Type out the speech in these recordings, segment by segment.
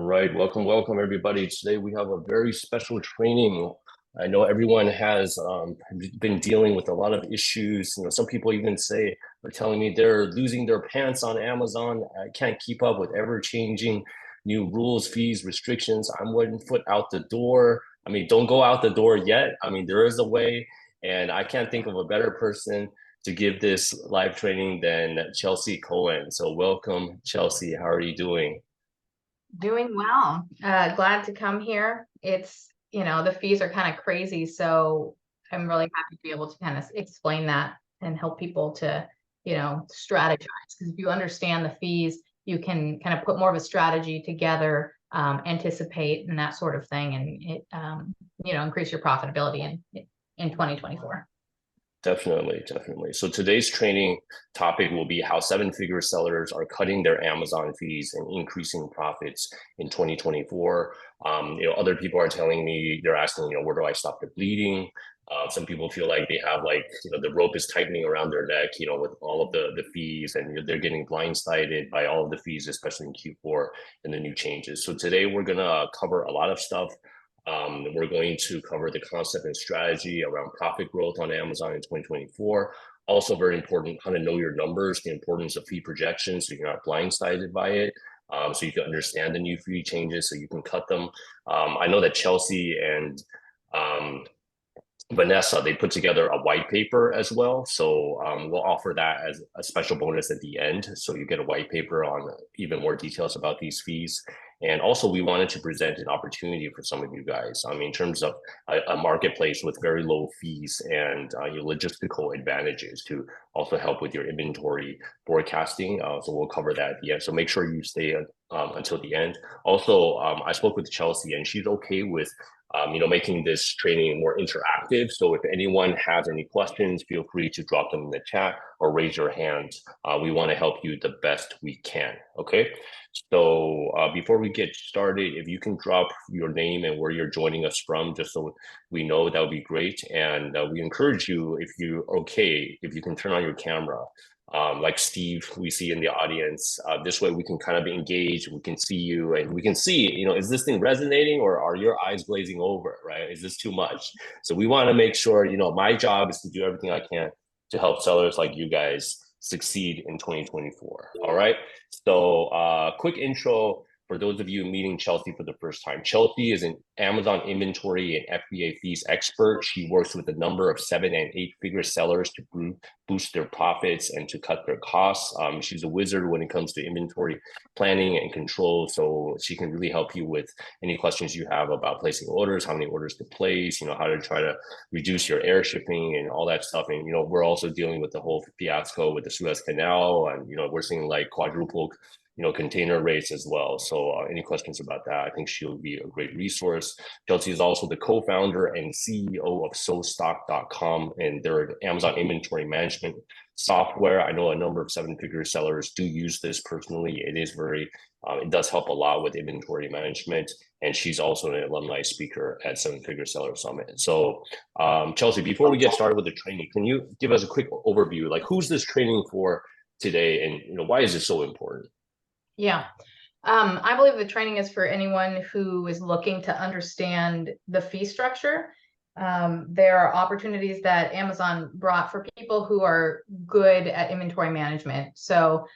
right, welcome everybody. Today we have a very special training. I know everyone has been dealing with a lot of issues. Some people even are telling me they're losing their pants on Amazon. I can't keep up with ever-changing new rules, fees, restrictions. I'm 1 foot out the door. I mean, don't go out the door yet. I mean, there is a way, and I can't think of a better person to give this live training than Chelsea Cohen. So welcome, Chelsea. How are you doing? Doing well. Glad to come here. The fees are kind of crazy, so I'm really happy to be able to kind of explain that and help people to, strategize. Because if you understand the fees, you can kind of put more of a strategy together, anticipate and that sort of thing, and increase your profitability in 2024. Definitely. So today's training topic will be how seven-figure sellers are cutting their Amazon fees and increasing profits in 2024. Other people are telling me, they're asking, where do I stop the bleeding? Some people feel like they have the rope is tightening around their neck, with all of the fees, and they're getting blindsided by all of the fees, especially in Q4 and the new changes. So today we're gonna cover a lot of stuff. We're going to cover the concept and strategy around profit growth on Amazon in 2024. Also very important, how to know your numbers, the importance of fee projections so you're not blindsided by it. So you can understand the new fee changes so you can cut them. I know that Chelsea and Vanessa, they put together a white paper as well. So we'll offer that as a special bonus at the end. So you get a white paper on even more details about these fees. And also we wanted to present an opportunity for some of you guys. I mean, in terms of a marketplace with very low fees and your logistical advantages to also help with your inventory forecasting. So we'll cover that at the end. So make sure you stay until the end. Also, I spoke with Chelsea and she's okay with making this training more interactive. So if anyone has any questions, feel free to drop them in the chat or raise your hand. We want to help you the best we can. Okay. So before we get started, if you can drop your name and where you're joining us from, just so we know, that would be great. And we encourage you, if you're okay, if you can turn on your camera. Like Steve, we see in the audience. This way we can kind of engage, we can see you, and we can see, is this thing resonating or are your eyes glazing over, right? Is this too much? So we want to make sure, my job is to do everything I can to help sellers like you guys succeed in 2024. All right. So quick intro for those of you meeting Chelsea for the first time. Chelsea is an Amazon inventory and FBA fees expert. She works with a number of 7- and 8-figure sellers to boost their profits and to cut their costs. She's a wizard when it comes to inventory planning and control. So she can really help you with any questions you have about placing orders, how many orders to place, how to try to reduce your air shipping and all that stuff. And, we're also dealing with the whole fiasco with the Suez Canal, and, we're seeing like quadruple container rates as well. So any questions about that, I think she'll be a great resource. Chelsea is also the co-founder and CEO of SoStock.com, and they're Amazon inventory management software. I know a number of 7-figure sellers do use this personally. It is it does help a lot with inventory management. And she's also an alumni speaker at 7-Figure Seller Summit. So Chelsea, before we get started with the training, can you give us a quick overview? Like, who's this training for today, and why is it so important? Yeah. I believe the training is for anyone who is looking to understand the fee structure. There are opportunities that Amazon brought for people who are good at inventory management. So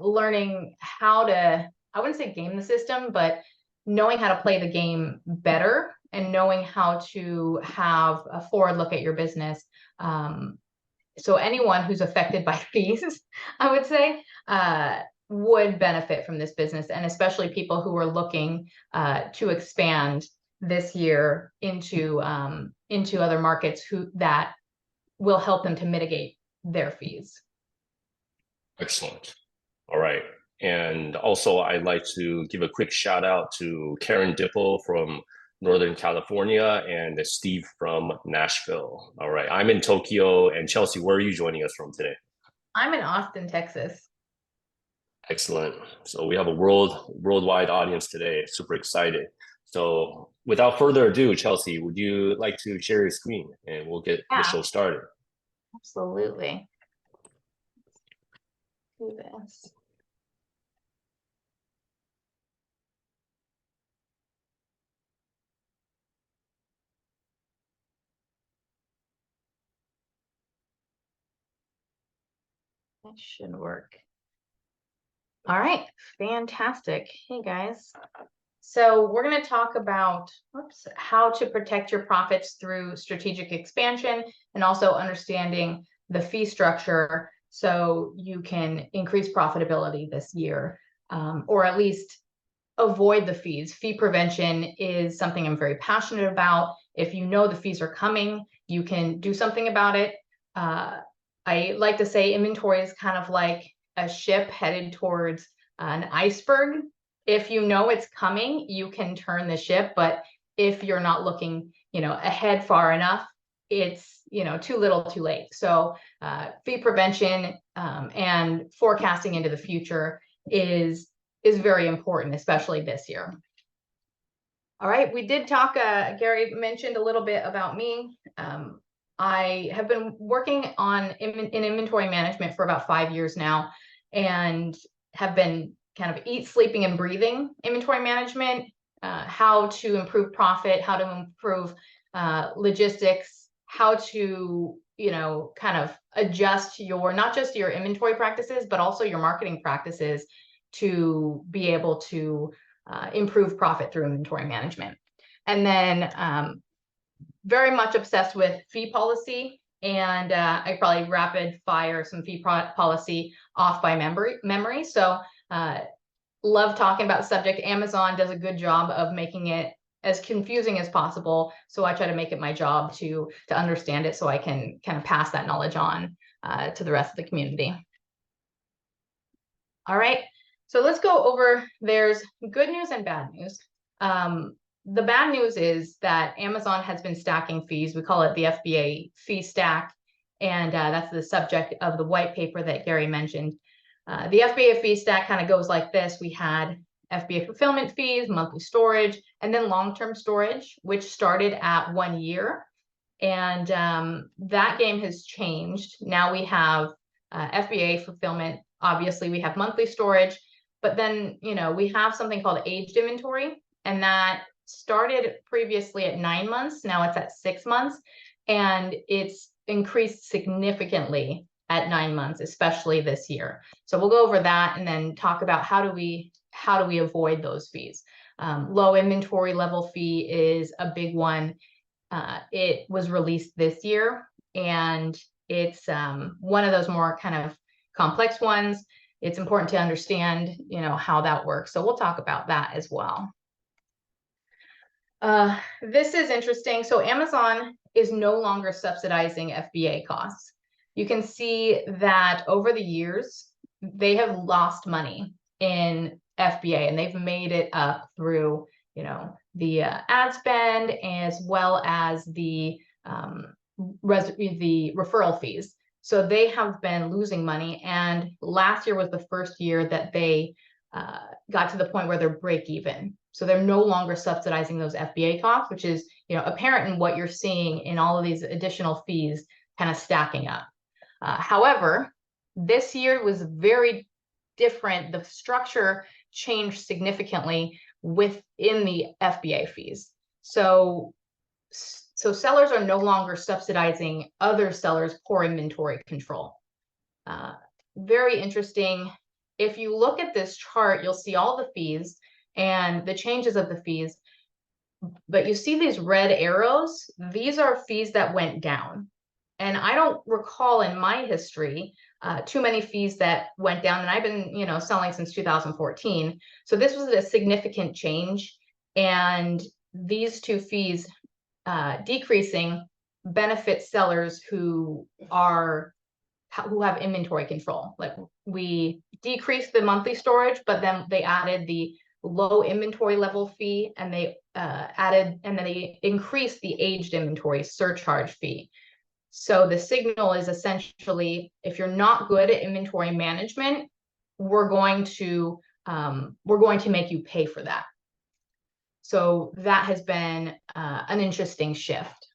learning how to, I wouldn't say game the system, but knowing how to play the game better and knowing how to have a forward look at your business. So anyone who's affected by fees, I would say, would benefit from this business, and especially people who are looking to expand this year into other markets that will help them to mitigate their fees. Excellent. All right. And also, I'd like to give a quick shout out to Karen Dipple from Northern California and Steve from Nashville. All right. I'm in Tokyo, and Chelsea, where are you joining us from today? I'm in Austin, Texas. Excellent. So we have a worldwide audience today. Super excited. So without further ado, Chelsea, would you like to share your screen and we'll get the show started? Absolutely. Do this. That should work. All right, fantastic. Hey guys. So we're going to talk about how to protect your profits through strategic expansion and also understanding the fee structure so you can increase profitability this year, or at least avoid the fees. Fee prevention is something I'm very passionate about. If you know the fees are coming, you can do something about it. I like to say inventory is kind of like a ship headed towards an iceberg. If you know it's coming, you can turn the ship. But if you're not looking, ahead far enough, it's, too little too late. So fee prevention and forecasting into the future is very important, especially this year. All right, we did talk, Gary mentioned a little bit about me. I have been working in inventory management for about 5 years now, and have been kind of eat, sleeping, and breathing inventory management, how to improve profit, how to improve logistics, how to, kind of adjust not just your inventory practices, but also your marketing practices to be able to improve profit through inventory management. And then very much obsessed with fee policy, and I probably rapid fire some fee policy off by memory. So love talking about the subject. Amazon does a good job of making it as confusing as possible. So I try to make it my job to understand it so I can kind of pass that knowledge on to the rest of the community. All right. So let's go over, there's good news and bad news. The bad news is that Amazon has been stacking fees. We call it the FBA fee stack. And that's the subject of the white paper that Gary mentioned. The FBA fee stack kind of goes like this. We had FBA fulfillment fees, monthly storage, and then long-term storage, which started at 1 year. And that game has changed. Now we have FBA fulfillment. Obviously, we have monthly storage, but then, we have something called aged inventory, and that started previously at 9 months. Now it's at 6 months, and it's increased significantly at 9 months, especially this year. So we'll go over that and then talk about how do we avoid those fees. Low inventory level fee is a big one. It was released this year, and it's one of those more kind of complex ones. It's important to understand, how that works. So we'll talk about that as well. This is interesting. So Amazon is no longer subsidizing FBA costs. You can see that over the years, they have lost money in FBA, and they've made it up through, the ad spend, as well as the referral fees. So they have been losing money, and last year was the first year that they got to the point where they're break even. So they're no longer subsidizing those FBA costs, which is, apparent in what you're seeing in all of these additional fees kind of stacking up. However, this year was very different. The structure changed significantly within the FBA fees. So sellers are no longer subsidizing other sellers' poor inventory control. Very interesting. If you look at this chart, you'll see all the fees and the changes of the fees. But you see these red arrows? These are fees that went down. And I don't recall in my history too many fees that went down. And I've been, selling since 2014. So this was a significant change. And these two fees decreasing benefit sellers who have inventory control. Like, we decreased the monthly storage, but then they added the low inventory level fee, and they they increased the aged inventory surcharge fee. So the signal is essentially, if you're not good at inventory management, we're going to make you pay for that. So that has been an interesting shift.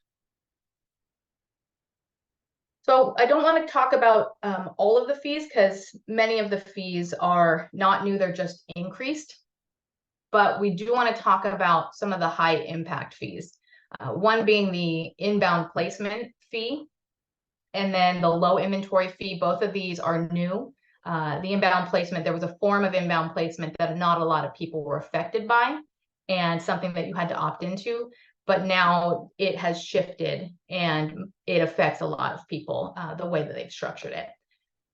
So I don't want to talk about all of the fees, because many of the fees are not new, they're just increased. But we do want to talk about some of the high impact fees. One being the inbound placement fee. and then the low inventory fee, both of these are new. The inbound placement, there was a form of inbound placement that not a lot of people were affected by, and something that you had to opt into. But now it has shifted and it affects a lot of people, the way that they've structured it.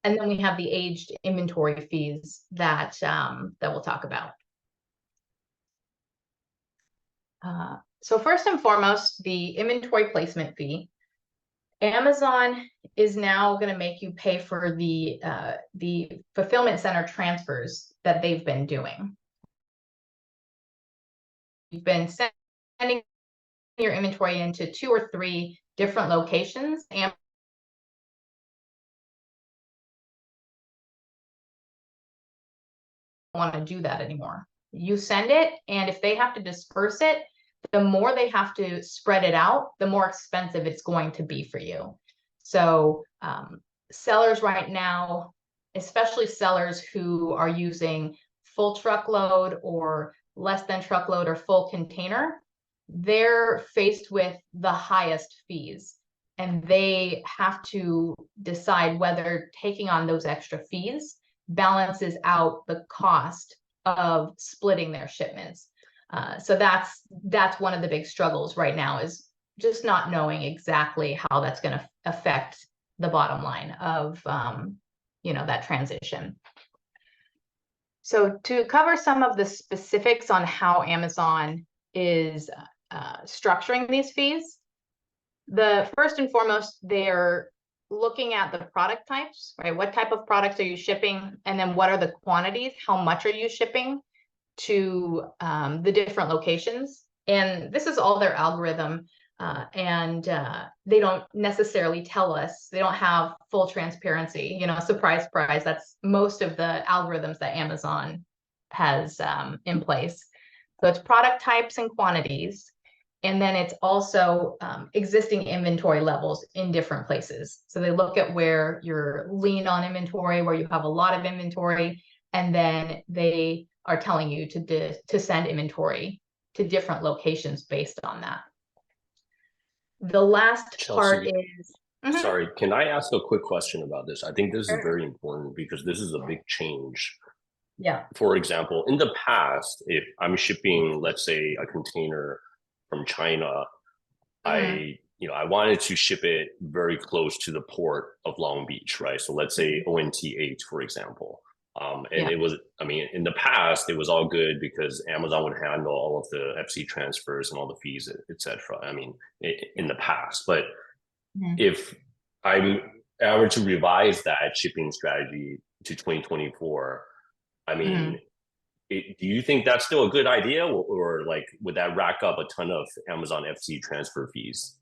And then we have the aged inventory fees that we'll talk about. So first and foremost, the inventory placement fee. Amazon is now going to make you pay for the fulfillment center transfers that they've been doing. You've been sending your inventory into 2 or 3 different locations, and want to do that anymore. You send it, and if they have to disperse it, the more they have to spread it out, the more expensive it's going to be for you. So sellers right now, especially sellers who are using full truckload or less than truckload or full container, they're faced with the highest fees, and they have to decide whether taking on those extra fees balances out the cost of splitting their shipments. So that's one of the big struggles right now, is just not knowing exactly how that's going to affect the bottom line of that transition. So to cover some of the specifics on how Amazon is structuring these fees, the first and foremost, they're looking at the product types, right? What type of products are you shipping? And then what are the quantities? How much are you shipping to the different locations? And this is all their algorithm. And they don't necessarily tell us. They don't have full transparency. Surprise, surprise. That's most of the algorithms that Amazon has in place. So it's product types and quantities. And then it's also existing inventory levels in different places. So they look at where you're lean on inventory, where you have a lot of inventory, and then they are telling you to send inventory to different locations based on that. The last Chelsea, part is... Sorry, can I ask a quick question about this? I think this is very important because this is a big change. Yeah. For example, in the past, if I'm shipping, let's say, a container from China, I wanted to ship it very close to the port of Long Beach, right? So let's say ONT8, for example. It was, in the past, it was all good because Amazon would handle all of the FC transfers and all the fees, etc. In the past, but if I were to revise that shipping strategy to 2024, do you think that's still a good idea, or like would that rack up a ton of Amazon FC transfer fees?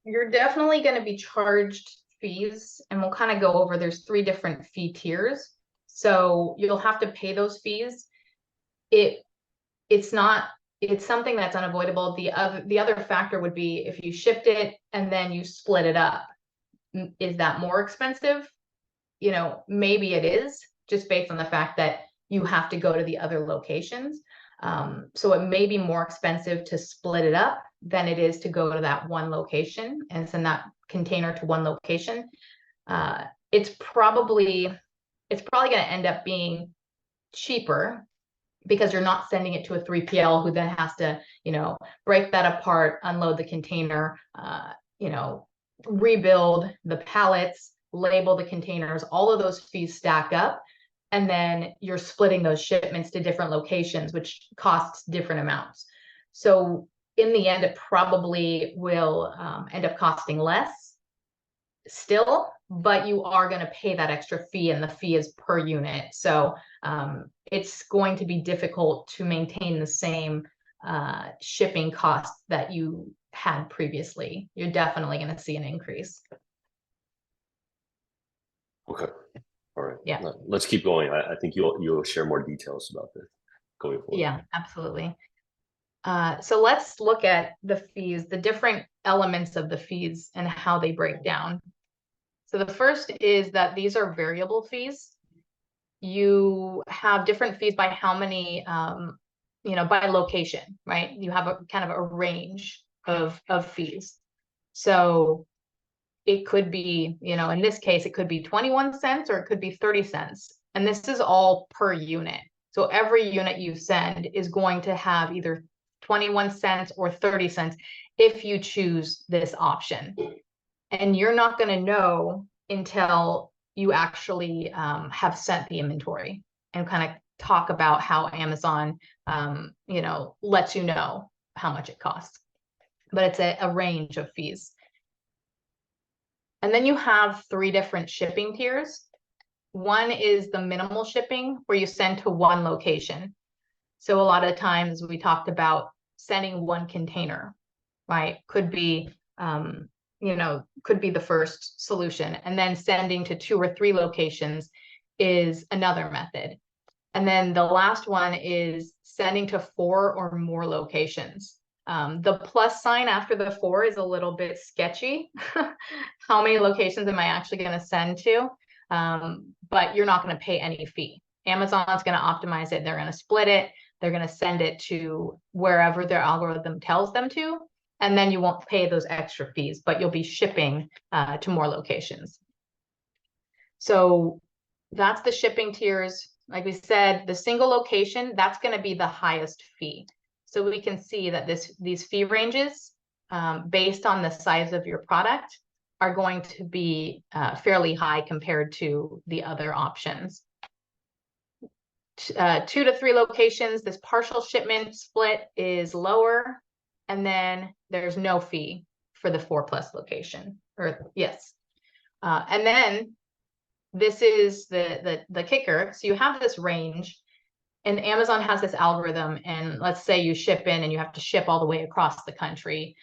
You're definitely going to be charged fees, and we'll kind of go over, there's 3 different fee tiers. So you'll have to pay those fees. It's something that's unavoidable. The other factor would be if you shipped it and then you split it up. Is that more expensive? Maybe it is, just based on the fact that you have to go to the other locations. So it may be more expensive to split it up than it is to go to that one location and send that container to one location. It's probably going to end up being cheaper because you're not sending it to a 3PL who then has to, break that apart, unload the container, rebuild the pallets, label the containers. All of those fees stack up. And then you're splitting those shipments to different locations, which costs different amounts. So in the end, it probably will end up costing less still, but you are going to pay that extra fee, and the fee is per unit. So it's going to be difficult to maintain the same shipping costs that you had previously. You're definitely going to see an increase. Okay. All right. Yeah. Let's keep going. I think you'll share more details about this going forward. Yeah, absolutely. So let's look at the fees, the different elements of the fees and how they break down. So the first is that these are variable fees. You have different fees by how many, by location, right? You have a kind of a range of fees. So it could be, in this case, it could be 21 cents or it could be 30 cents. And this is all per unit. So every unit you send is going to have either 21 cents or 30 cents if you choose this option. And you're not going to know until you actually have sent the inventory and kind of talk about how Amazon, lets you know how much it costs. But it's a range of fees. And then you have 3 different shipping tiers. One is the minimal shipping, where you send to one location. So a lot of times we talked about sending one container, right? Could be, could be the first solution. And then sending to 2 or 3 locations is another method. And then the last one is sending to 4 or more locations. The plus sign after the 4 is a little bit sketchy. How many locations am I actually going to send to? But you're not going to pay any fee. Amazon's going to optimize it. They're going to split it. They're going to send it to wherever their algorithm tells them to. And then you won't pay those extra fees, but you'll be shipping to more locations. So that's the shipping tiers. Like we said, the single location, that's going to be the highest fee. So we can see that these fee ranges, based on the size of your product, are going to be fairly high compared to the other options. 2 to 3 locations, this partial shipment split is lower, and then there's no fee for the 4+ location. Or yes, and then this is the kicker. So you have this range. And Amazon has this algorithm, and let's say you ship in and you have to ship all the way across the country,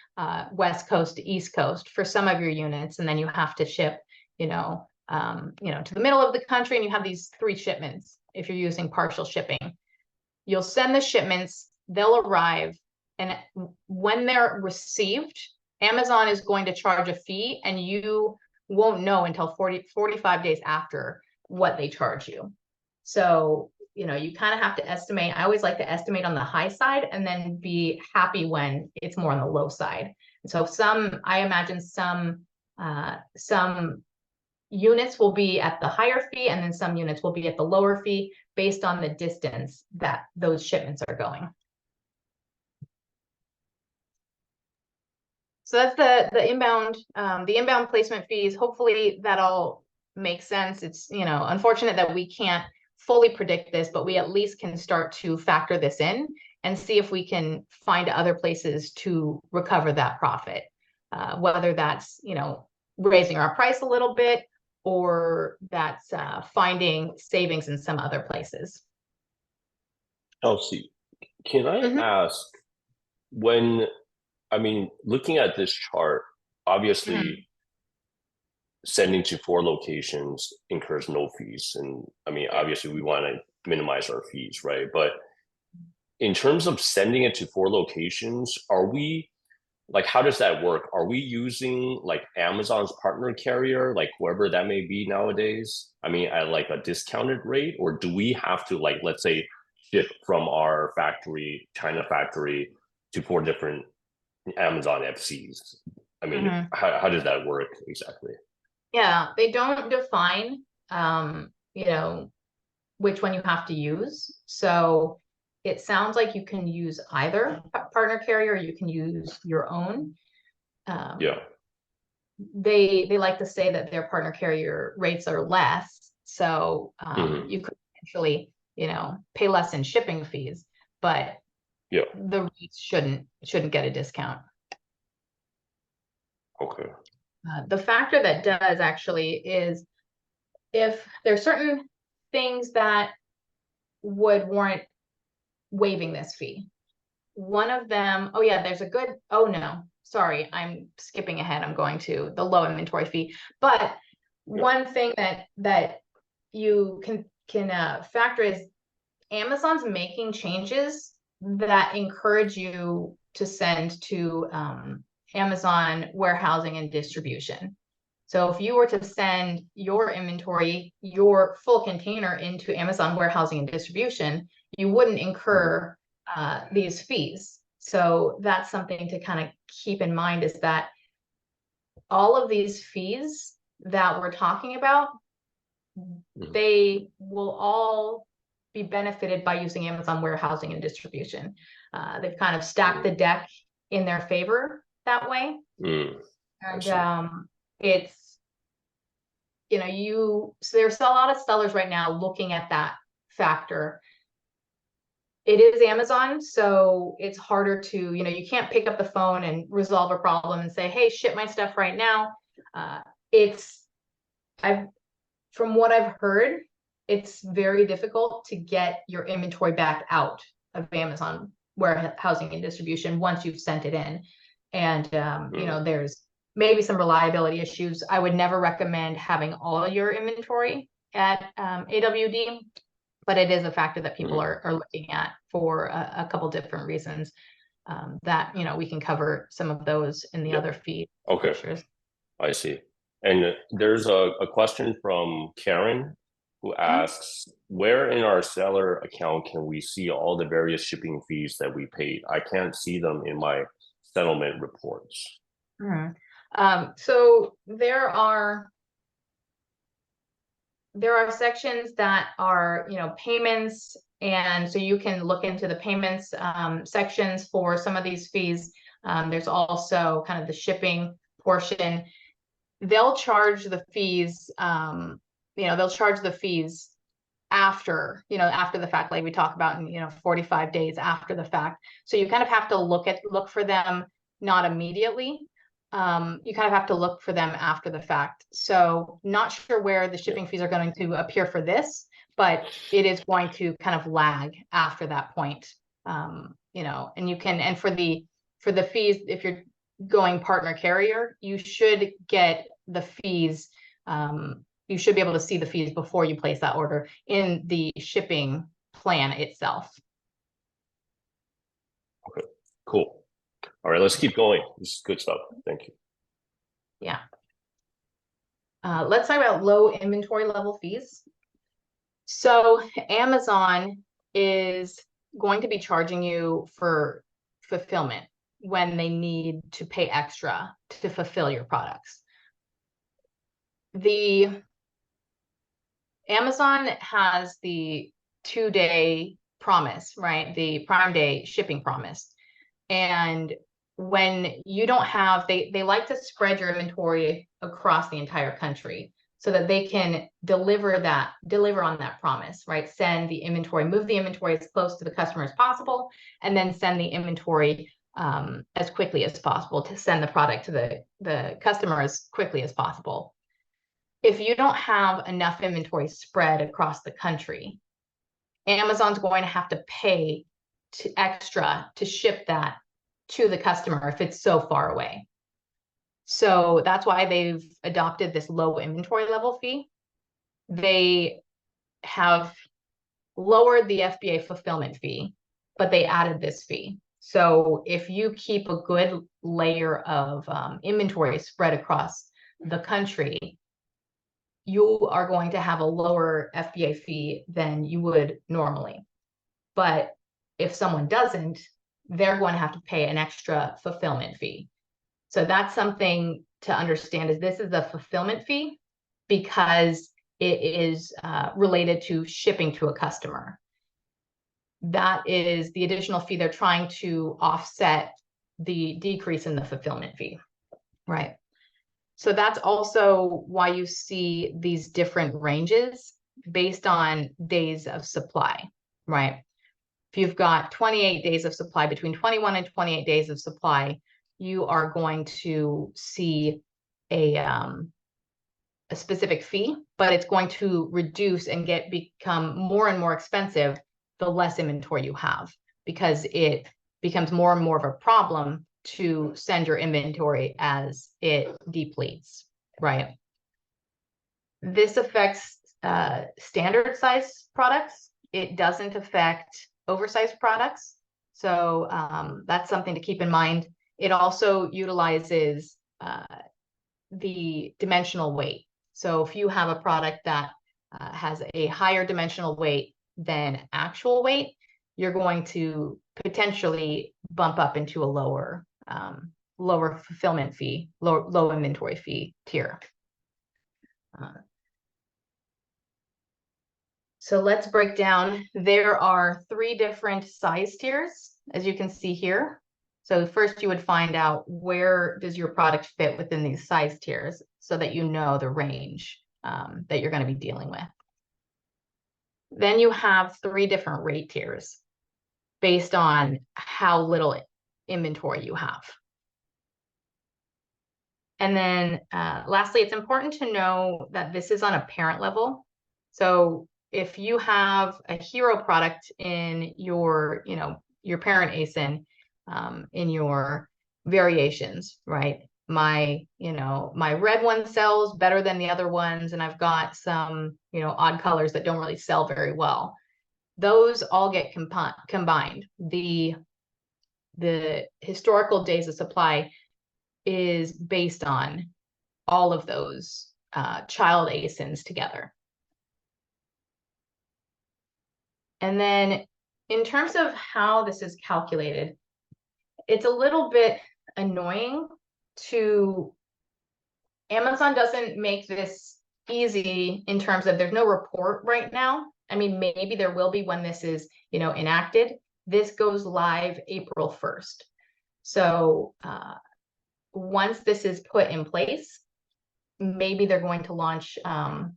West Coast to East Coast for some of your units, and then you have to ship, to the middle of the country, and you have these 3 shipments if you're using partial shipping. You'll send the shipments, they'll arrive, and when they're received, Amazon is going to charge a fee, and you won't know until 45 days after what they charge you. So you kind of have to estimate. I always like to estimate on the high side and then be happy when it's more on the low side. So I imagine some units will be at the higher fee, and then some units will be at the lower fee based on the distance that those shipments are going. So that's the inbound placement fees. Hopefully that all makes sense. It's, unfortunate that we can't fully predict this, but we at least can start to factor this in and see if we can find other places to recover that profit, whether that's, raising our price a little bit, or that's finding savings in some other places. Elsie, can I ask, looking at this chart, obviously sending to 4 locations incurs no fees. And obviously we want to minimize our fees, right? But in terms of sending it to 4 locations, how does that work? Are we using Amazon's partner carrier, whoever that may be nowadays? At a discounted rate, or do we have to let's say ship from our factory, China factory, to 4 different Amazon FCs? How does that work exactly? Yeah, they don't define, which one you have to use. So it sounds like you can use either partner carrier, or you can use your own. Yeah. They like to say that their partner carrier rates are less. So you could actually, pay less in shipping fees, but the rates shouldn't get a discount. Okay. The factor that does actually is if there's certain things that would warrant waiving this fee. One of them, sorry, I'm skipping ahead. I'm going to the low inventory fee. But one thing that you can factor is Amazon's making changes that encourage you to send to Amazon warehousing and distribution. So if you were to send your inventory, your full container into Amazon warehousing and distribution, you wouldn't incur these fees. So that's something to kind of keep in mind, is that all of these fees that we're talking about, they will all be benefited by using Amazon warehousing and distribution. They've kind of stacked the deck in their favor that way. And it's, you know, so there's a lot of sellers right now looking at that factor. It is Amazon, so it's harder to, you know, you can't pick up the phone and resolve a problem and say, hey, ship my stuff right now. From what I've heard, it's very difficult to get your inventory back out of Amazon warehousing and distribution once you've sent it in. And, you know, there's maybe some reliability issues. I would never recommend having all your inventory at AWD, but it is a factor that people are looking at for a couple different reasons that, you know, we can cover some of those in the other feed. Okay, features. I see. And there's a question from Karen who asks, where in our seller account can we see all the various shipping fees that we paid? I can't see them in my settlement reports. So there are sections that are, you know, payments, and so you can look into the payments sections for some of these fees. There's also kind of the shipping portion. They'll charge the fees, you know, they'll charge the fees after, you know, after the fact, like we talk about, in, you know, 45 days after the fact. So you kind of have to look for them, not immediately. You kind of have to look for them after the fact. So not sure where the shipping fees are going to appear for this, but it is going to kind of lag after that point. You know, and you can, and for the fees, if you're going partner carrier, you should get the fees. You should be able to see the fees before you place that order in the shipping plan itself. Okay, cool. All right, let's keep going. This is good stuff. Thank you. Yeah. Let's talk about low inventory level fees. So Amazon is going to be charging you for fulfillment when they need to pay extra to fulfill your products. The Amazon has the 2-day promise, right? The Prime Day shipping promise. And when you don't have, they like to spread your inventory across the entire country so that they can deliver on that promise, right? Send the inventory, move the inventory as close to the customer as possible, and then send the inventory as quickly as possible to send the product to the customer as quickly as possible. If you don't have enough inventory spread across the country, Amazon's going to have to pay extra to ship that to the customer if it's so far away. So that's why they've adopted this low inventory level fee. They have lowered the FBA fulfillment fee, but they added this fee. So if you keep a good layer of inventory spread across the country, you are going to have a lower FBA fee than you would normally. But if someone doesn't, they're going to have to pay an extra fulfillment fee. So that's something to understand, is this is a fulfillment fee because it is related to shipping to a customer. That is the additional fee. They're trying to offset the decrease in the fulfillment fee, right? So that's also why you see these different ranges based on days of supply, right? If you've got 28 days of supply, between 21 and 28 days of supply, you are going to see a specific fee, but it's going to reduce and become more and more expensive the less inventory you have, because it becomes more and more of a problem to send your inventory as it depletes, right? This affects standard size products. It doesn't affect oversized products. So that's something to keep in mind. It also utilizes the dimensional weight. So if you have a product that has a higher dimensional weight than actual weight, you're going to potentially bump up into a lower lower fulfillment fee, low inventory fee tier. So let's break down. There are 3 different size tiers, as you can see here. So first you would find out where does your product fit within these size tiers so that you know the range that you're going to be dealing with. Then you have 3 different rate tiers based on how little inventory you have. And then lastly, it's important to know that this is on a parent level. So if you have a hero product in your, your parent ASIN, in your variations, right? My red one sells better than the other ones, and I've got some, odd colors that don't really sell very well. Those all get combined. The historical days of supply is based on all of those child ASINs together. And then in terms of how this is calculated, it's a little bit annoying to Amazon doesn't make this easy in terms of there's no report right now. I mean, maybe there will be when this is, enacted. This goes live April 1st. So once this is put in place, maybe they're going to launch a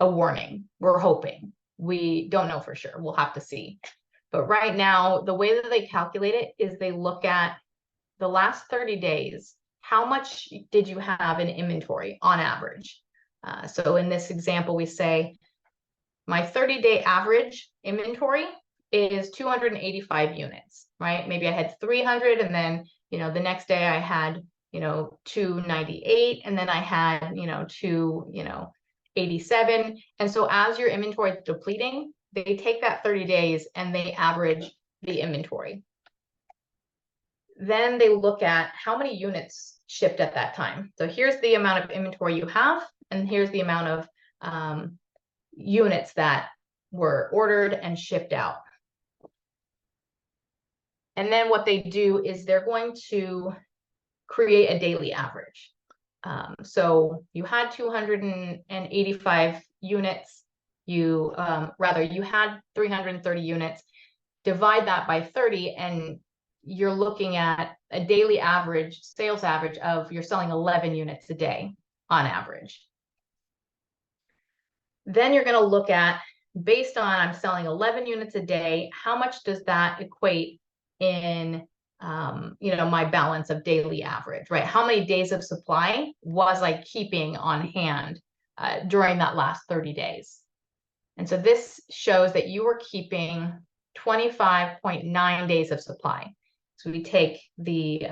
warning. We're hoping. We don't know for sure. We'll have to see. But right now, the way that they calculate it is they look at the last 30 days. How much did you have in inventory on average? So in this example, we say my 30-day average inventory is 285 units, right? Maybe I had 300 and then, the next day I had, 298 and then I had, 287. And so as your inventory is depleting, they take that 30 days and they average the inventory. Then they look at how many units shipped at that time. So here's the amount of inventory you have, and here's the amount of units that were ordered and shipped out. And then what they do is they're going to create a daily average. So you had 285 units, you had 330 units, divide that by 30, and you're looking at a daily average, sales average of you're selling 11 units a day on average. Then you're going to look at, based on I'm selling 11 units a day, how much does that equate in my balance of daily average, right? How many days of supply was I keeping on hand during that last 30 days? And so this shows that you were keeping 25.9 days of supply. So we take the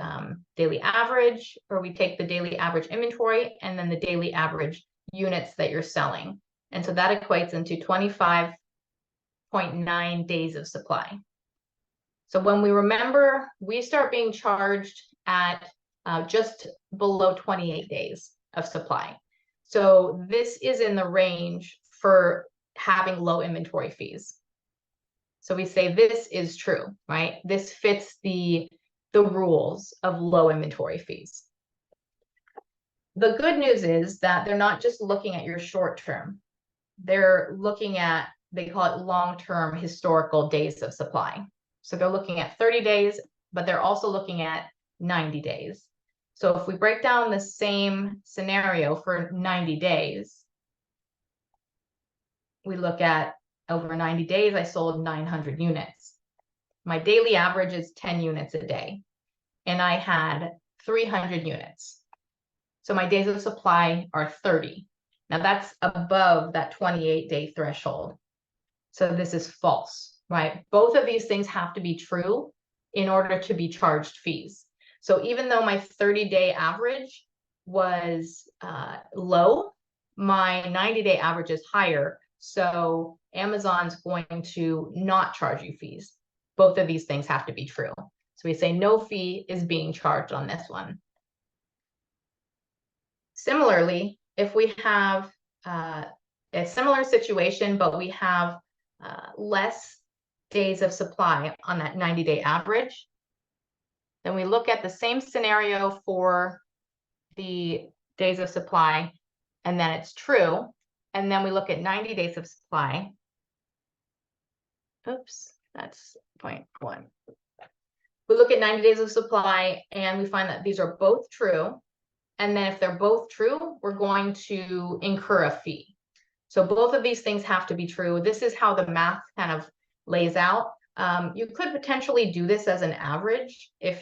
daily average, or we take the daily average inventory and then the daily average units that you're selling. And so that equates into 25.9 days of supply. So when we remember, we start being charged at just below 28 days of supply. So this is in the range for having low inventory fees. So we say this is true, right? This fits the rules of low inventory fees. The good news is that they're not just looking at your short term. They're looking at, they call it long-term historical days of supply. So they're looking at 30 days, but they're also looking at 90 days. So if we break down the same scenario for 90 days, we look at over 90 days, I sold 900 units. My daily average is 10 units a day, and I had 300 units. So my days of supply are 30. Now that's above that 28-day threshold. So this is false, right? Both of these things have to be true in order to be charged fees. So even though my 30-day average was low, my 90-day average is higher. So Amazon's going to not charge you fees. Both of these things have to be true. So we say no fee is being charged on this one. Similarly, if we have a similar situation, but we have less days of supply on that 90-day average, Then we look at the same scenario for the days of supply, and then it's true. And then we look at 90 days of supply. Oops, that's 0.1. We look at 90 days of supply and we find that these are both true. And then if they're both true, we're going to incur a fee. So both of these things have to be true. This is how the math kind of lays out. You could potentially do this as an average if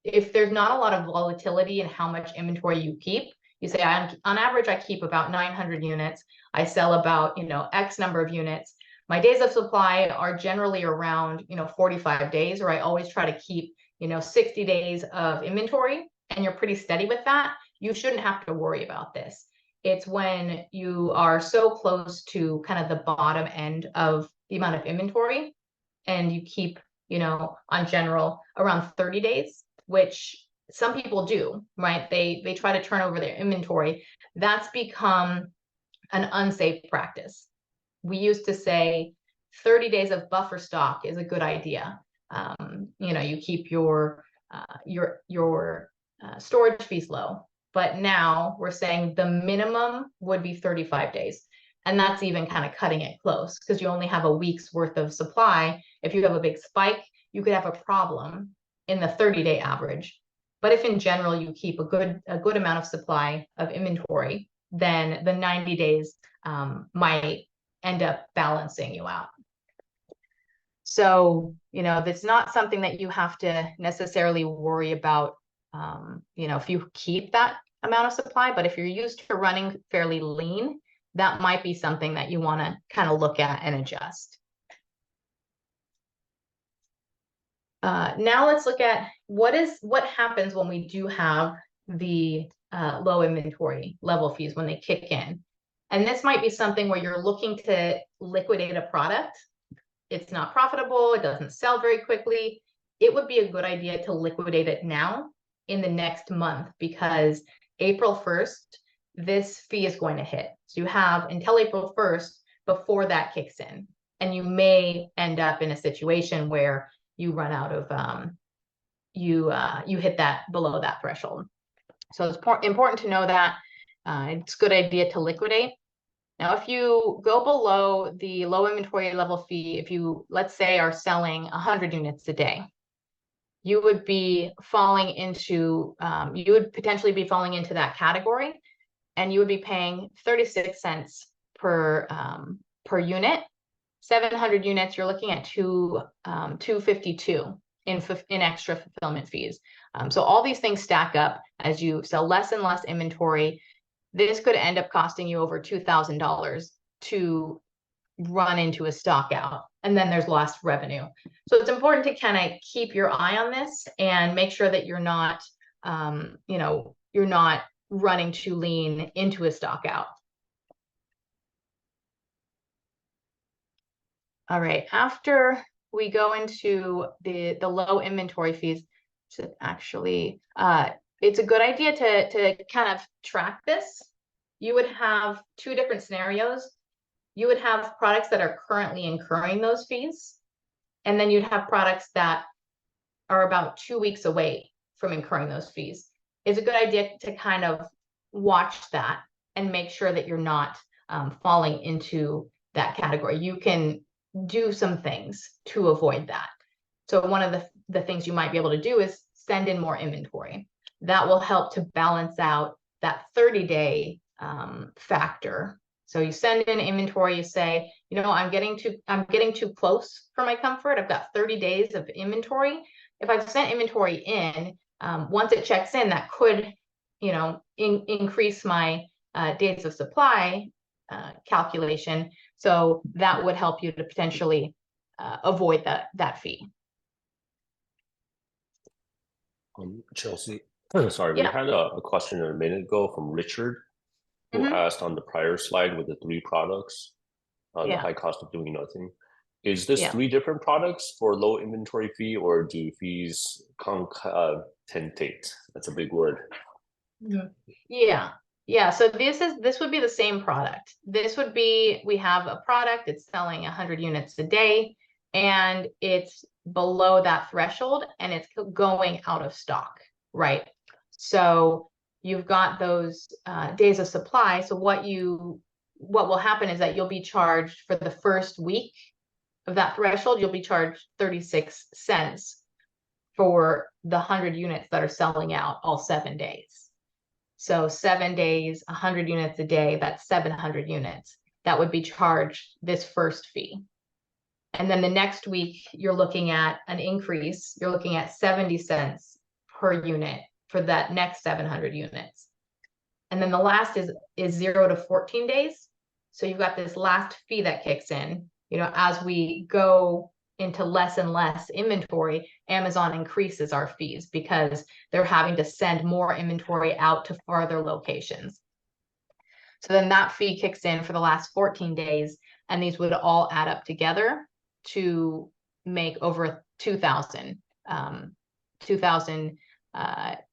if there's not a lot of volatility in how much inventory you keep. You say, on average, I keep about 900 units. I sell about, X number of units. My days of supply are generally around, 45 days, or I always try to keep, 60 days of inventory, and you're pretty steady with that. You shouldn't have to worry about this. It's when you are so close to kind of the bottom end of the amount of inventory and you keep, on general around 30 days, which some people do, right? They try to turn over their inventory. That's become an unsafe practice. We used to say 30 days of buffer stock is a good idea. You keep your storage fees low. But now we're saying the minimum would be 35 days. And that's even kind of cutting it close because you only have a week's worth of supply. If you have a big spike, you could have a problem in the 30-day average. But if in general you keep a good amount of supply of inventory, then the 90 days might end up balancing you out. So, it's not something that you have to necessarily worry about, if you keep that amount of supply, but if you're used to running fairly lean, that might be something that you want to kind of look at and adjust. Now let's look at what happens when we do have the low inventory level fees when they kick in. And this might be something where you're looking to liquidate a product. It's not profitable. It doesn't sell very quickly. It would be a good idea to liquidate it now in the next month, because April 1st, this fee is going to hit. So you have until April 1st before that kicks in. And you may end up in a situation where you run out of, you hit that below that threshold. So it's important to know that it's a good idea to liquidate. Now, if you go below the low inventory level fee, if you, let's say, are selling 100 units a day, you would be falling into, you would potentially be falling into that category, and you would be paying 36 cents per unit. 700 units, you're looking at $252 in extra fulfillment fees. So all these things stack up as you sell less and less inventory. This could end up costing you over $2,000 to run into a stock out, and then there's lost revenue. So it's important to kind of keep your eye on this and make sure that you're not, you're not running too lean into a stock out. All right, after we go into the low inventory fees, so actually, it's a good idea to kind of track this. You would have two different scenarios. You would have products that are currently incurring those fees, and then you'd have products that are about 2 weeks away from incurring those fees. It's a good idea to kind of watch that and make sure that you're not falling into that category. You can do some things to avoid that. So one of the things you might be able to do is send in more inventory. That will help to balance out that 30-day factor. So you send in inventory, you say, I'm getting too close for my comfort. I've got 30 days of inventory. If I've sent inventory in, once it checks in, that could, increase my days of supply calculation. So that would help you to potentially avoid that fee. Chelsea, sorry, we had a question a minute ago from Richard, who asked on the prior slide with the 3 products, the high cost of doing nothing. Is this 3 different products for low inventory fee, or do fees concatenate? That's a big word. Yeah. So this would be the same product. This would be, we have a product, it's selling 100 units a day, and it's below that threshold and it's going out of stock, right? So you've got those days of supply. So what will happen is that you'll be charged for the first week of that threshold, you'll be charged 36 cents for the 100 units that are selling out all 7 days. So 7 days, 100 units a day, that's 700 units. That would be charged this first fee. And then the next week, you're looking at an increase. You're looking at 70 cents per unit for that next 700 units. And then the last is 0 to 14 days. So you've got this last fee that kicks in. You know, as we go into less and less inventory, Amazon increases our fees because they're having to send more inventory out to farther locations. So then that fee kicks in for the last 14 days, and these would all add up together to make over $2,000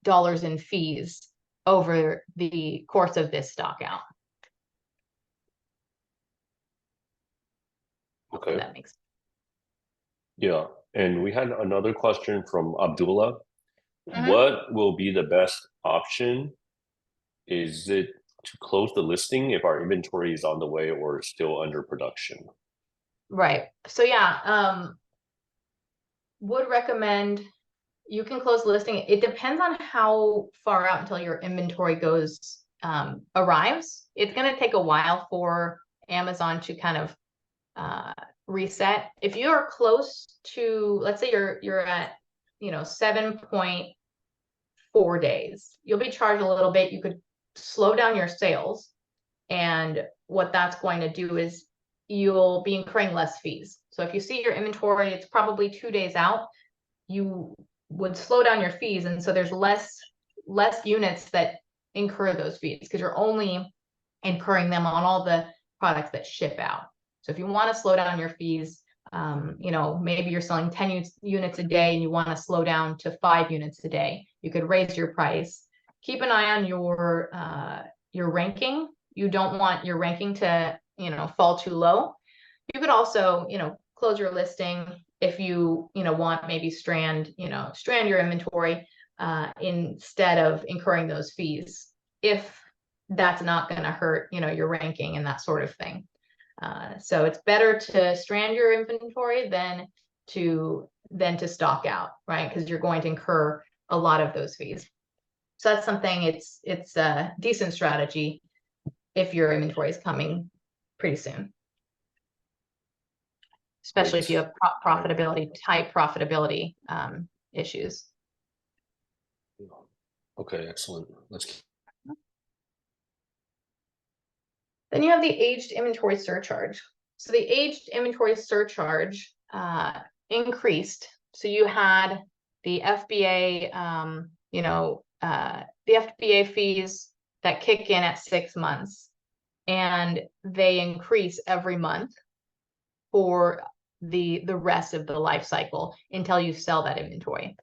dollars in fees over the course of this stock out. Okay. That makes sense. Yeah, and we had another question from Abdullah. Mhm. What will be the best option? Is it to close the listing if our inventory is on the way or still under production? Right. So yeah, would recommend you can close the listing. It depends on how far out until your inventory goes arrives. It's going to take a while for Amazon to kind of reset. If you are close to, let's say you're at 7.4 days, you'll be charged a little bit. You could slow down your sales, and what that's going to do is you'll be incurring less fees. So if you see your inventory, it's probably 2 days out, you would slow down your fees, and so there's less units that incur those fees because you're only incurring them on all the products that ship out. So if you want to slow down your fees, maybe you're selling 10 units a day and you want to slow down to 5 units a day, you could raise your price. Keep an eye on your ranking. You don't want your ranking to fall too low. You could also close your listing if you want maybe strand your inventory instead of incurring those fees, if that's not going to hurt your ranking and that sort of thing. So it's better to strand your inventory than to stock out, right? Because you're going to incur a lot of those fees. So that's something, it's a decent strategy if your inventory is coming pretty soon, especially if you have tight profitability issues. Okay, excellent. Let's. Then you have the aged inventory surcharge. So the aged inventory surcharge increased. So you had the FBA, the FBA fees that kick in at 6 months, and they increase every month for the rest of the life cycle until you sell that inventory.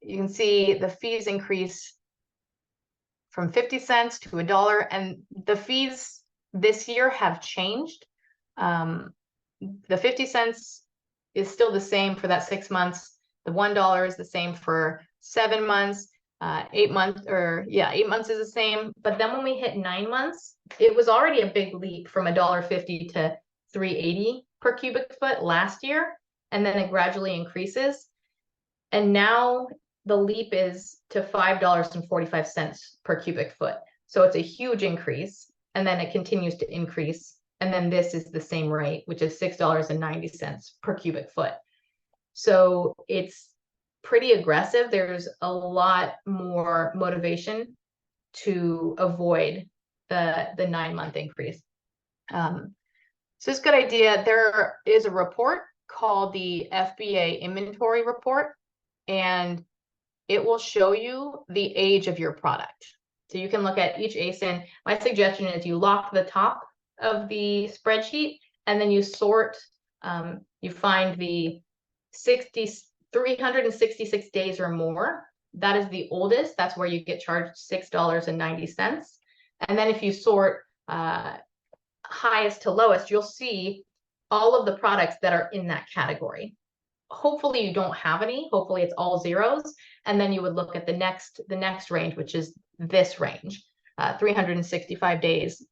You can see the fees increase from 50 cents to $1, and the fees this year have changed. The 50 cents is still the same for that 6 months. The $1 is the same for 7 months. 8 months, 8 months is the same. But then when we hit 9 months, it was already a big leap from $1.50 to $3.80 per cubic foot last year, and then it gradually increases. And now the leap is to $5.45 per cubic foot. So it's a huge increase, and then it continues to increase. And then this is the same rate, which is $6.90 per cubic foot. So it's pretty aggressive. There's a lot more motivation to avoid the 9-month increase. So it's a good idea. There is a report called the FBA inventory report, and it will show you the age of your product. So you can look at each ASIN. My suggestion is you lock the top of the spreadsheet, and then you sort, you find the 366 days or more. That is the oldest. That's where you get charged $6.90. And then if you sort highest to lowest, you'll see all of the products that are in that category. Hopefully you don't have any, hopefully it's all zeros. And then you would look at the next range, which is this range, 365 days.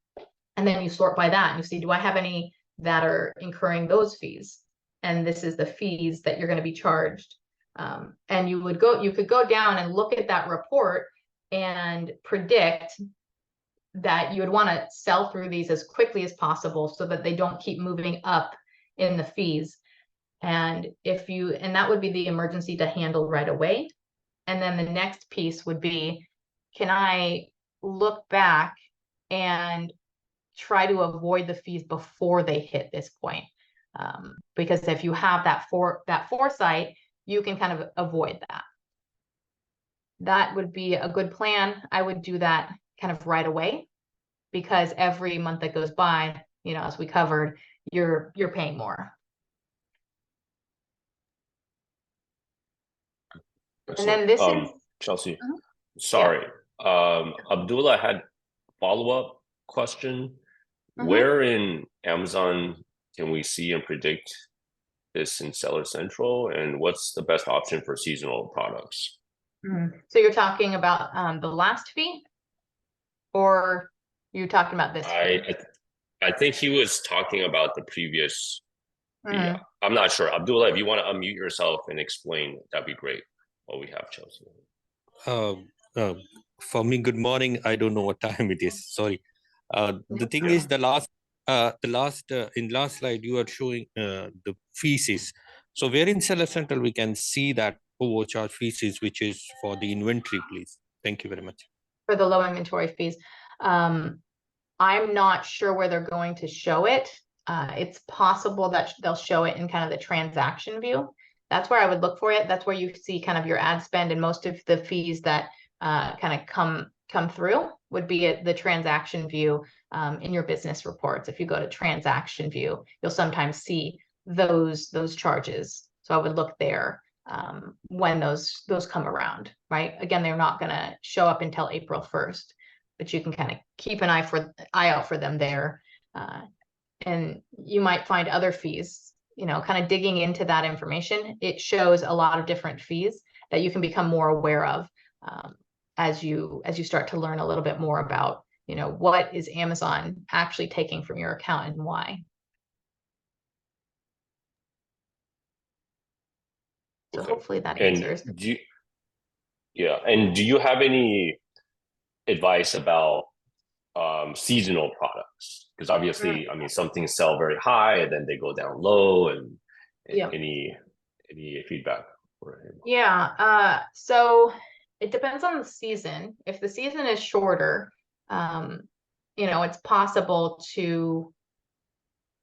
And then you sort by that and you see, do I have any that are incurring those fees? And this is the fees that you're going to be charged. And you could go down and look at that report and predict that you would want to sell through these as quickly as possible so that they don't keep moving up in the fees. And that would be the emergency to handle right away. And then the next piece would be, can I look back and try to avoid the fees before they hit this point? Because if you have that foresight, you can kind of avoid that. That would be a good plan. I would do that kind of right away, because every month that goes by, as we covered, you're paying more. Excellent. And then this is Chelsea. Sorry. Yeah. Abdullah had follow-up question. Where in Amazon can we see and predict this in Seller Central, and what's the best option for seasonal products? So you're talking about the last fee, or you're talking about this fee? I think he was talking about the previous fee. I'm not sure. Abdullah, if you want to unmute yourself and explain, that'd be great. What we have, Chelsea. For me, good morning. I don't know what time it is. Sorry. The thing is, in last slide you are showing the fees. So where in Seller Central we can see that overcharge fees, which is for the inventory, please. Thank you very much. For the low inventory fees, I'm not sure where they're going to show it. It's possible that they'll show it in kind of the transaction view. That's where I would look for it. That's where you see kind of your ad spend, and most of the fees that kind of come through would be at the transaction view in your business reports. If you go to transaction view, you'll sometimes see those charges. So I would look there when those come around, right? Again, they're not going to show up until April 1st, but you can kind of keep an eye out for them there. And you might find other fees, kind of digging into that information. It shows a lot of different fees that you can become more aware of as you start to learn a little bit more about, what is Amazon actually taking from your account and why. So hopefully that answers. And do you have any advice about seasonal products? Because obviously, I mean, some things sell very high and then they go down low, and any feedback for him? Yeah. So it depends on the season. If the season is shorter, it's possible to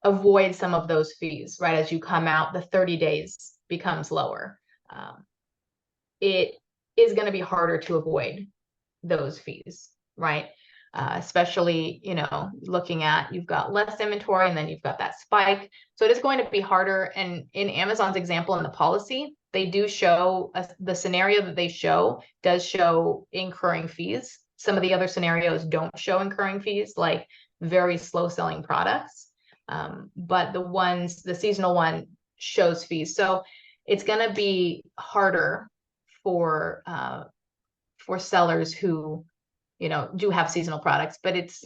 avoid some of those fees, right? As you come out, the 30 days becomes lower. It is going to be harder to avoid those fees, right? Especially, looking at, you've got less inventory and then you've got that spike. So it is going to be harder. And in Amazon's example in the policy, they do show the scenario that they show does show incurring fees. Some of the other scenarios don't show incurring fees, like very slow selling products. But the seasonal one shows fees. So it's going to be harder for sellers who, do have seasonal products, but it's,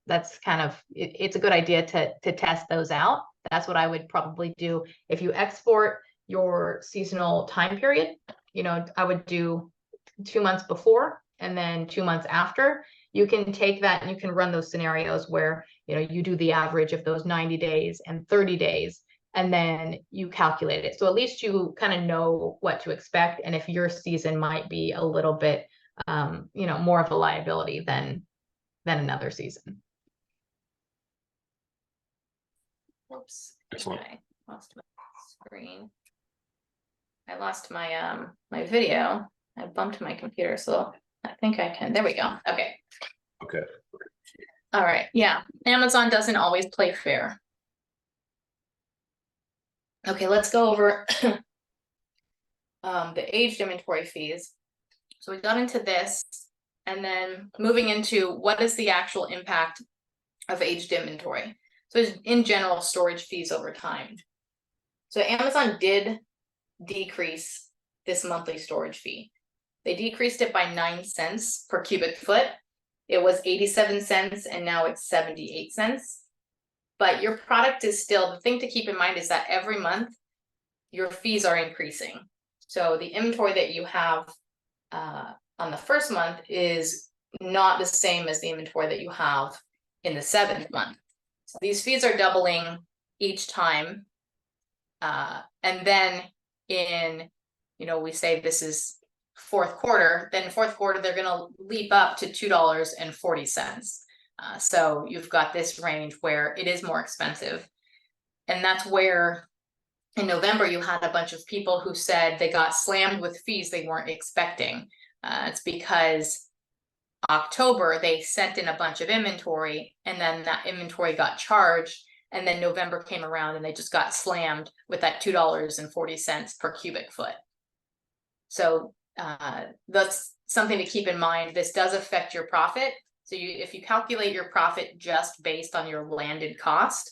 that's kind of, it's a good idea to test those out. That's what I would probably do. If you export your seasonal time period, I would do 2 months before and then 2 months after. You can take that and you can run those scenarios where, you do the average of those 90 days and 30 days, and then you calculate it. So at least you kind of know what to expect. And if your season might be a little bit, more of a liability than another season. Oops. Excellent. I lost my screen. I lost my my video. I bumped my computer, so I think I can. There we go. Okay. Okay. All right. Yeah. Amazon doesn't always play fair. Okay, let's go over the aged inventory fees. So we got into this, and then moving into what is the actual impact of aged inventory. So in general, storage fees over time. So Amazon did decrease this monthly storage fee. They decreased it by 9 cents per cubic foot. It was 87 cents and now it's 78 cents. But your product is still, the thing to keep in mind is that every month your fees are increasing. So the inventory that you have on the first month is not the same as the inventory that you have in the 7th month. So these fees are doubling each time. And then in, we say this is 4th quarter, then 4th quarter, they're going to leap up to $2.40. So you've got this range where it is more expensive. And that's where in November, you had a bunch of people who said they got slammed with fees they weren't expecting. It's because October, they sent in a bunch of inventory and then that inventory got charged. And then November came around and they just got slammed with that $2.40 per cubic foot. So that's something to keep in mind. This does affect your profit. So if you calculate your profit just based on your landed cost,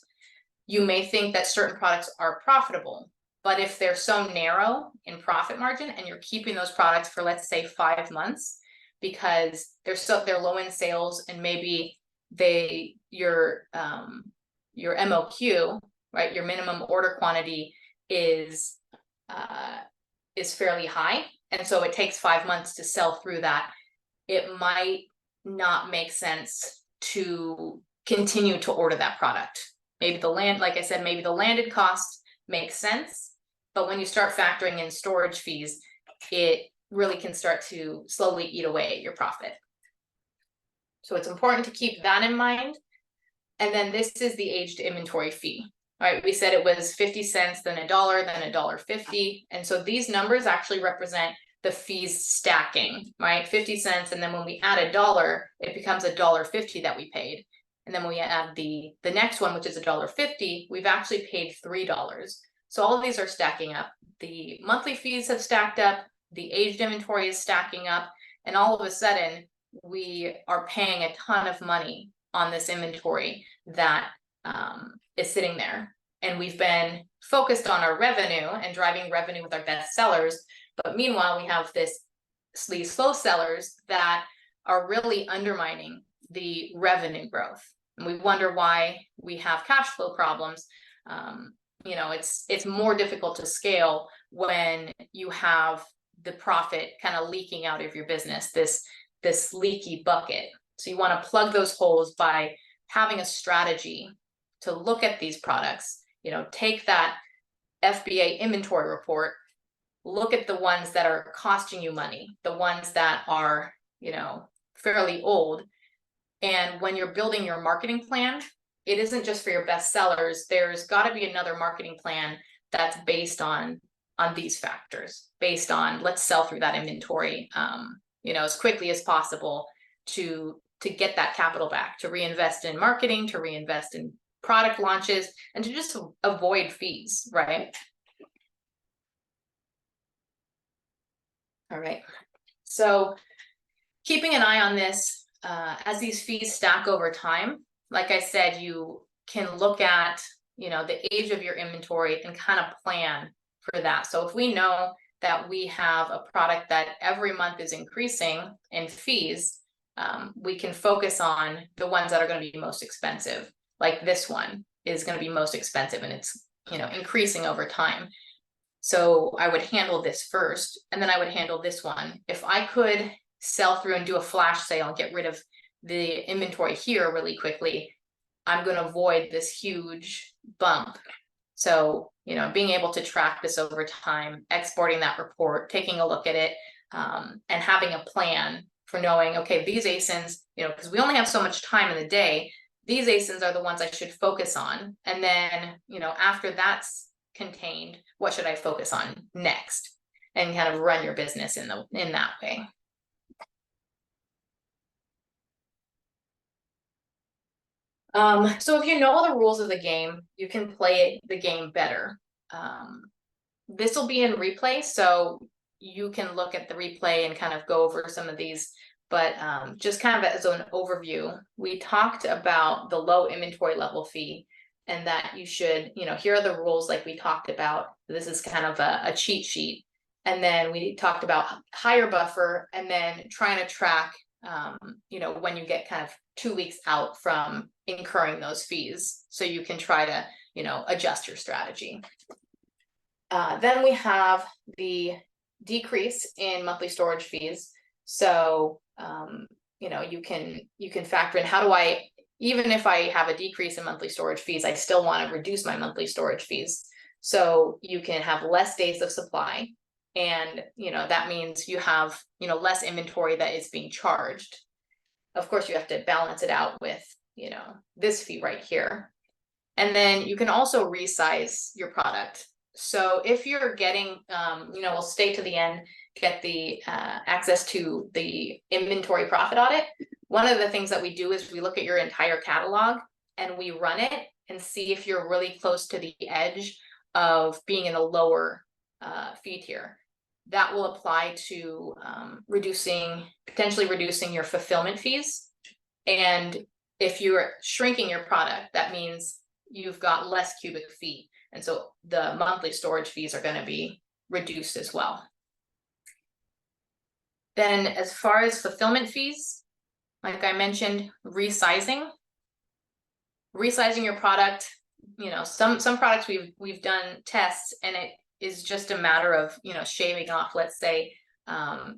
you may think that certain products are profitable. But if they're so narrow in profit margin and you're keeping those products for, let's say, 5 months, because they're low in sales and maybe your MOQ, right, your minimum order quantity is fairly high, and so it takes 5 months to sell through that, it might not make sense to continue to order that product. Maybe like I said, maybe the landed cost makes sense, but when you start factoring in storage fees, it really can start to slowly eat away at your profit. So it's important to keep that in mind. And then this is the aged inventory fee. All right, we said it was 50 cents, then $1, then $1.50. And so these numbers actually represent the fees stacking, right? 50 cents, and then when we add $1, it becomes $1.50 that we paid. And then when we add the next one, which is $1.50, we've actually paid $3. So all of these are stacking up. The monthly fees have stacked up, the aged inventory is stacking up, and all of a sudden we are paying a ton of money on this inventory that is sitting there. And we've been focused on our revenue and driving revenue with our best sellers. But meanwhile, we have these slow sellers that are really undermining the revenue growth. And we wonder why we have cash flow problems. It's more difficult to scale when you have the profit kind of leaking out of your business, this leaky bucket. So you want to plug those holes by having a strategy to look at these products, take that FBA inventory report, look at the ones that are costing you money, the ones that are, fairly old. And when you're building your marketing plan, it isn't just for your best sellers. There's got to be another marketing plan that's based on these factors, based on let's sell through that inventory, as quickly as possible to get that capital back, to reinvest in marketing, to reinvest in product launches, and to just avoid fees, right? All right. So keeping an eye on this, as these fees stack over time, like I said, you can look at, the age of your inventory and kind of plan for that. So if we know that we have a product that every month is increasing in fees, we can focus on the ones that are going to be most expensive. Like this one is going to be most expensive and it's, increasing over time. So I would handle this first, and then I would handle this one. If I could sell through and do a flash sale and get rid of the inventory here really quickly, I'm going to avoid this huge bump. So, being able to track this over time, exporting that report, taking a look at it, and having a plan for knowing, okay, these ASINs, because we only have so much time in the day, these ASINs are the ones I should focus on. And then, after that's contained, what should I focus on next? And kind of run your business in that way. So if you know the rules of the game, you can play the game better. This will be in replay, so you can look at the replay and kind of go over some of these, but just kind of as an overview, we talked about the low inventory level fee. and that you should, here are the rules like we talked about. This is kind of a cheat sheet. And then we talked about higher buffer, and then trying to track, when you get kind of 2 weeks out from incurring those fees, so you can try to, adjust your strategy. Then we have the decrease in monthly storage fees. So, you can factor in, how do I, even if I have a decrease in monthly storage fees, I still want to reduce my monthly storage fees. So you can have less days of supply. And, that means you have, less inventory that is being charged. Of course, you have to balance it out with, this fee right here. And then you can also resize your product. So if you're getting, we'll stay to the end, get the access to the inventory profit audit. One of the things that we do is we look at your entire catalog and we run it and see if you're really close to the edge of being in a lower fee tier. That will apply to potentially reducing your fulfillment fees. And if you're shrinking your product, that means you've got less cubic feet. And so the monthly storage fees are going to be reduced as well. Then as far as fulfillment fees, like I mentioned, resizing your product, some products we've done tests, and it is just a matter of, shaving off, let's say, 1/10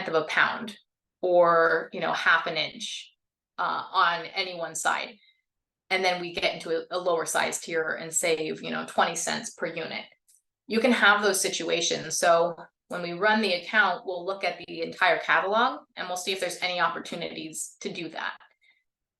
of a pound, or, half an inch on any one side. And then we get into a lower size tier and save, 20 cents per unit. You can have those situations. So when we run the account, we'll look at the entire catalog and we'll see if there's any opportunities to do that.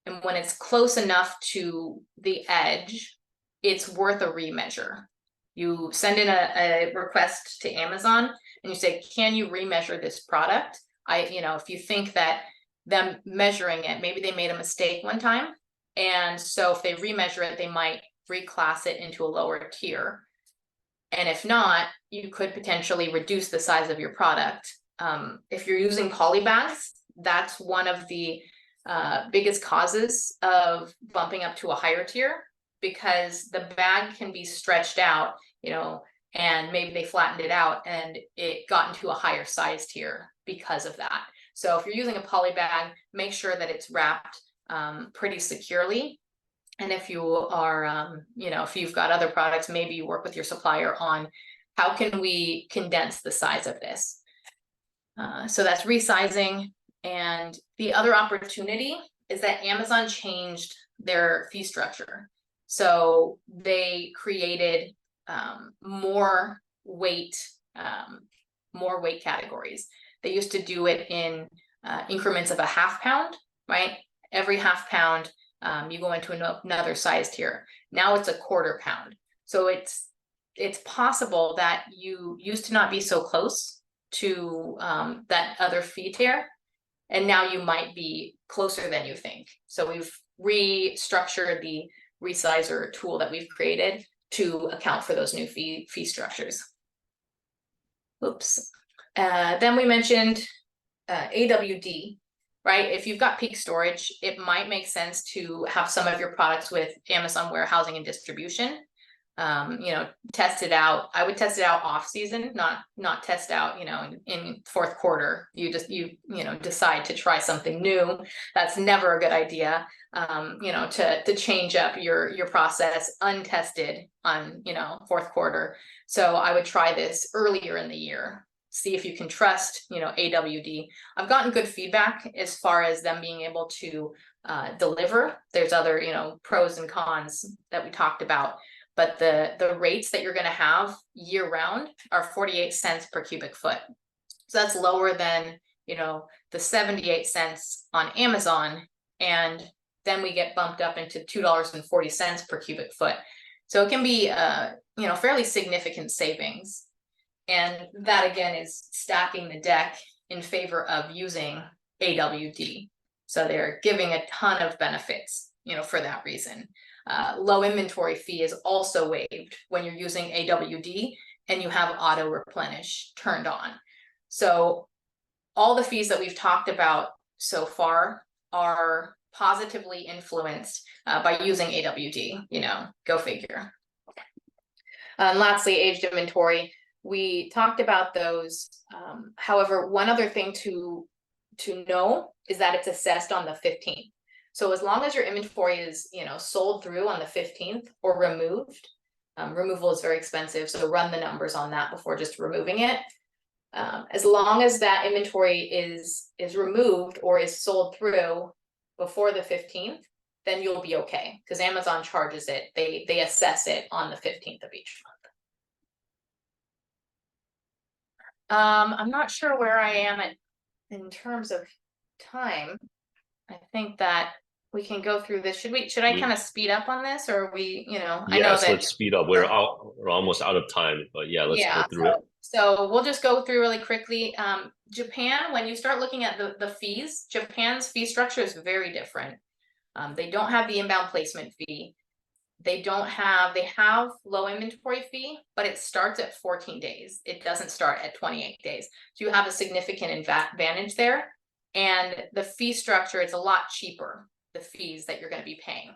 And when it's close enough to the edge, it's worth a remeasure. You send in a request to Amazon and you say, can you remeasure this product? If you think that them measuring it, maybe they made a mistake one time. And so if they remeasure it, they might reclass it into a lower tier. And if not, you could potentially reduce the size of your product. If you're using poly bags, that's one of the biggest causes of bumping up to a higher tier, because the bag can be stretched out, and maybe they flattened it out and it got into a higher size tier because of that. So if you're using a poly bag, make sure that it's wrapped pretty securely. And if you are, if you've got other products, maybe you work with your supplier on how can we condense the size of this. So that's resizing. And the other opportunity is that Amazon changed their fee structure. So they created more weight categories. They used to do it in increments of a half pound, right? Every half pound, you go into another size tier. Now it's a 1/4 pound. So it's possible that you used to not be so close to that other fee tier, and now you might be closer than you think. So we've restructured the resizer tool that we've created to account for those new fee structures. Oops. Then we mentioned AWD. Right? If you've got peak storage, it might make sense to have some of your products with Amazon warehousing and distribution. Test it out. I would test it out off season, not test out, in fourth quarter. You decide to try something new. That's never a good idea. To change up your process untested on, fourth quarter. So I would try this earlier in the year. See if you can trust, AWD. I've gotten good feedback as far as them being able to deliver. There's other, pros and cons that we talked about, but the rates that you're going to have year round are 48 cents per cubic foot. So that's lower than, the 78 cents on Amazon. And then we get bumped up into $2.40 per cubic foot. So it can be, fairly significant savings. And that again is stacking the deck in favor of using AWD. So they're giving a ton of benefits, for that reason. Low inventory fee is also waived when you're using AWD and you have auto replenish turned on. So all the fees that we've talked about so far are positively influenced by using AWD, go figure. And lastly, aged inventory. We talked about those. However, one other thing to know is that it's assessed on the 15th. So as long as your inventory is, sold through on the 15th or removed, removal is very expensive. So run the numbers on that before just removing it. As long as that inventory is removed or is sold through before the 15th, then you'll be okay, because Amazon charges it. They assess it on the 15th of each month. I'm not sure where I am in terms of time. I think that we can go through this. Should I kind of speed up on this, or are we, I know that let's speed up. We're almost out of time, but yeah, let's go through it. So we'll just go through really quickly. Japan, when you start looking at the fees, Japan's fee structure is very different. They don't have the inbound placement fee. They have low inventory fee, but it starts at 14 days. It doesn't start at 28 days. So you have a significant advantage there. And the fee structure is a lot cheaper, the fees that you're going to be paying.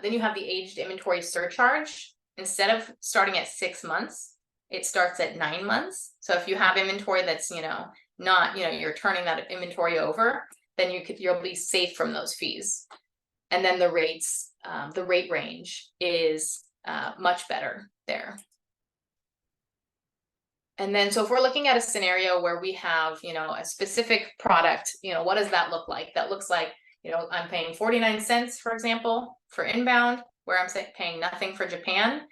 Then you have the aged inventory surcharge. Instead of starting at 6 months, it starts at 9 months. So if you have inventory that's, not, you're turning that inventory over, then you'll be safe from those fees. And then the rates, the rate range is much better there. And then, so if we're looking at a scenario where we have, a specific product, what does that look like? That looks like, I'm paying 49 cents, for example, for inbound, where I'm paying nothing for Japan,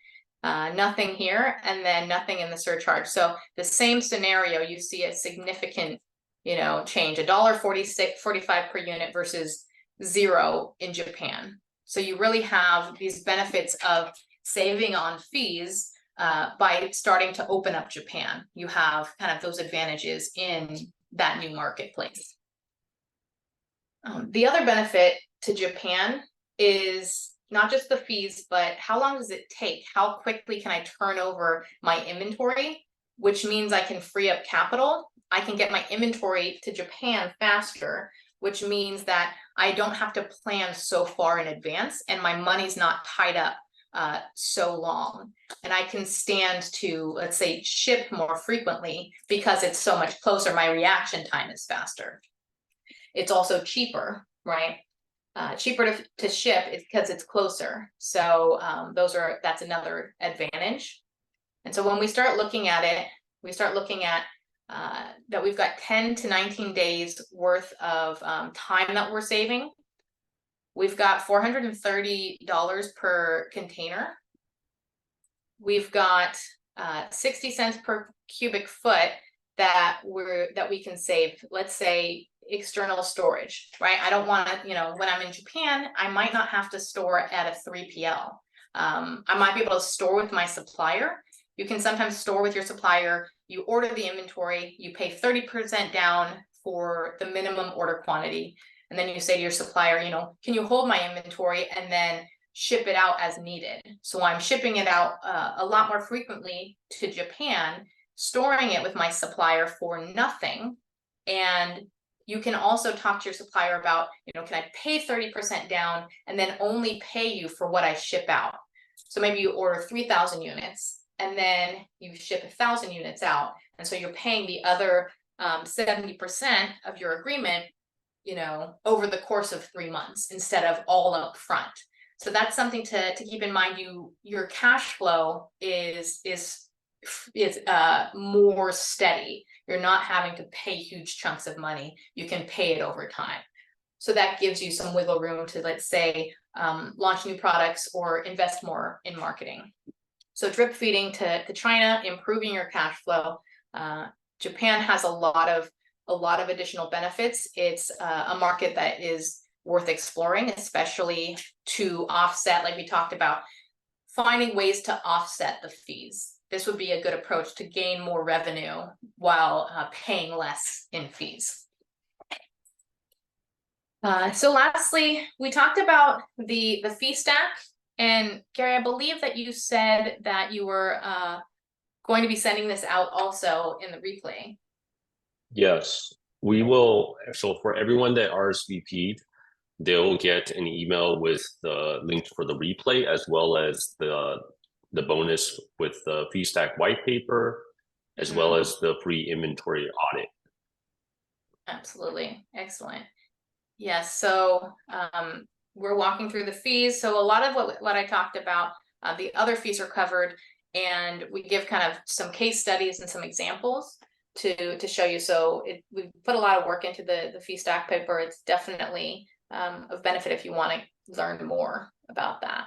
nothing here, and then nothing in the surcharge. So the same scenario, you see a significant, change, $1.45 per unit versus 0 in Japan. So you really have these benefits of saving on fees by starting to open up Japan. You have kind of those advantages in that new marketplace. The other benefit to Japan is not just the fees, but how long does it take? How quickly can I turn over my inventory, which means I can free up capital. I can get my inventory to Japan faster, which means that I don't have to plan so far in advance and my money's not tied up so long. And I can stand to, let's say, ship more frequently because it's so much closer. My reaction time is faster. It's also cheaper, right? Cheaper to ship is because it's closer. So that's another advantage. And so when we start looking at it, we start looking at that we've got 10 to 19 days worth of time that we're saving. We've got $430 per container. We've got 60 cents per cubic foot that we can save. Let's say external storage, right? I don't want to, when I'm in Japan, I might not have to store at a 3PL. I might be able to store with my supplier. You can sometimes store with your supplier. You order the inventory, you pay 30% down for the minimum order quantity. And then you say to your supplier, can you hold my inventory and then ship it out as needed? So I'm shipping it out a lot more frequently to Japan, storing it with my supplier for nothing. And you can also talk to your supplier about, can I pay 30% down and then only pay you for what I ship out? So maybe you order 3,000 units and then you ship 1,000 units out. And so you're paying the other 70% of your agreement, over the course of 3 months instead of all up front. So that's something to keep in mind. Your cash flow is more steady. You're not having to pay huge chunks of money. You can pay it over time. So that gives you some wiggle room to, let's say, launch new products or invest more in marketing. So drip feeding to China, improving your cash flow. Japan has a lot of additional benefits. It's a market that is worth exploring, especially to offset, like we talked about, finding ways to offset the fees. This would be a good approach to gain more revenue while paying less in fees. So lastly, we talked about the fee stack. And Gary, I believe that you said that you were going to be sending this out also in the replay. Yes, we will. So for everyone that RSVP'd, they'll get an email with the link for the replay as well as the bonus with the fee stack white paper, as well as the free inventory audit. Absolutely. Excellent. Yes. So we're walking through the fees. So a lot of what I talked about, the other fees are covered, and we give kind of some case studies and some examples to show you. So we've put a lot of work into the fee stack paper. It's definitely of benefit if you want to learn more about that.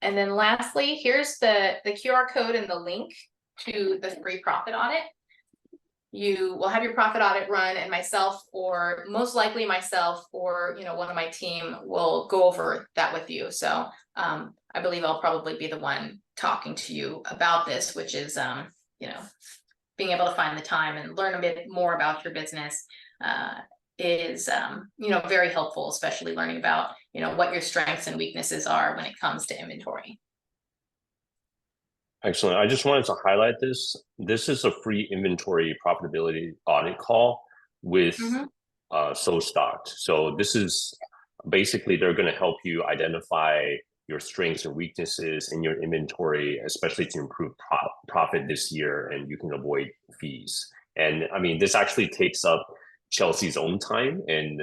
And then lastly, here's the QR code and the link to the free profit audit. You will have your profit audit run, and myself, or most likely myself, or one of my team will go over that with you. So I believe I'll probably be the one talking to you about this, which is being able to find the time and learn a bit more about your business is very helpful, especially learning about what your strengths and weaknesses are when it comes to inventory. Excellent. I just wanted to highlight this. This is a free inventory profitability audit call with SoStocked. So this is basically, they're going to help you identify your strengths and weaknesses in your inventory, especially to improve profit this year, and you can avoid fees. And I mean, this actually takes up Chelsea's own time, and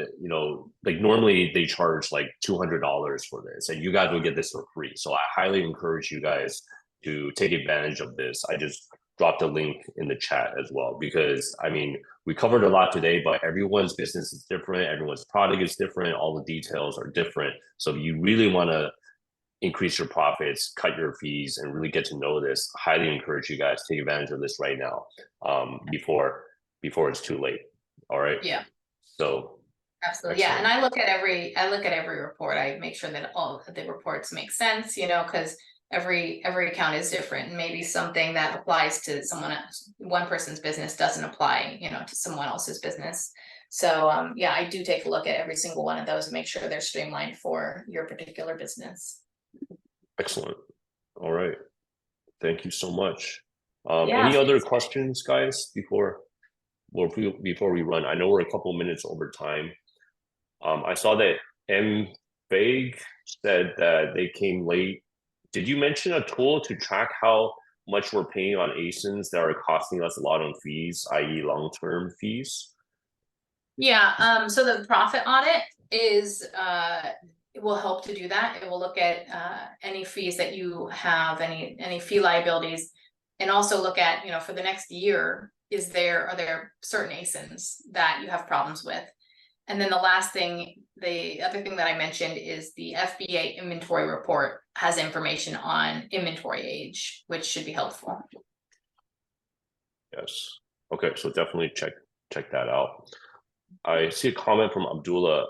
like normally they charge like $200 for this, and you guys will get this for free. So I highly encourage you guys to take advantage of this. I just dropped a link in the chat as well, because I mean, we covered a lot today, but everyone's business is different, everyone's product is different, all the details are different. So if you really want to increase your profits, cut your fees, and really get to know this, highly encourage you guys to take advantage of this right now, before it's too late. All right. Yeah. So absolutely. Excellent. Yeah. And I look at every report. I make sure that all of the reports make sense, because every account is different, and maybe something that applies to one person's business doesn't apply, to someone else's business. So yeah, I do take a look at every single one of those and make sure they're streamlined for your particular business. Excellent. All right. Thank you so much. Any other questions, guys, before we run? I know we're a couple minutes over time. I saw that MFAG said that they came late. Did you mention a tool to track how much we're paying on ASINs that are costing us a lot on fees, i.e. long-term fees? Yeah, so the profit audit is, it will help to do that. It will look at any fees that you have, any fee liabilities, and also look at, for the next year, are there certain ASINs that you have problems with? And then the other thing that I mentioned is the FBA inventory report has information on inventory age, which should be helpful. Yes. Okay, so definitely check that out. I see a comment from Abdullah.